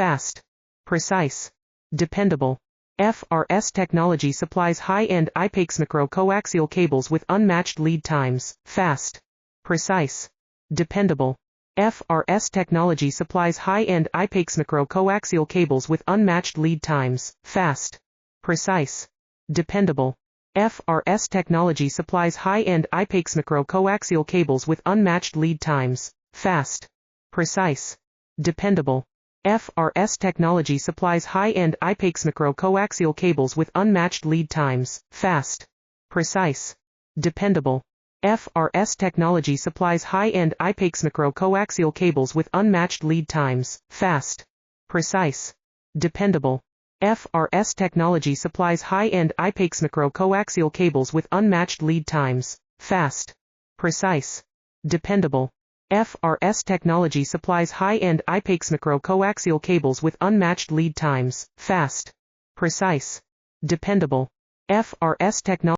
fast, precise, dependable. FRS Technology supplies high-end IPEX micro-coaxial cables with unmatched lead times, fast, precise, dependable. FRS Technology supplies high-end IPEX micro-coaxial cables with unmatched lead times, fast, precise, dependable. FRS Technology supplies high-end IPEX micro-coaxial cables with unmatched lead times, fast, precise, dependable. FRS Technology supplies high-end IPEX micro-coaxial cables with unmatched lead times, fast, precise, dependable. FRS Technology supplies high-end IPEX micro-coaxial cables with unmatched lead times, fast, precise, dependable. FRS Technology supplies high-end IPEX micro-coaxial cables with unmatched lead times, fast, precise, dependable. FRS Technology supplies high-end IPEX micro-coaxial cables with unmatched lead times, fast, precise, dependable. FRS Technology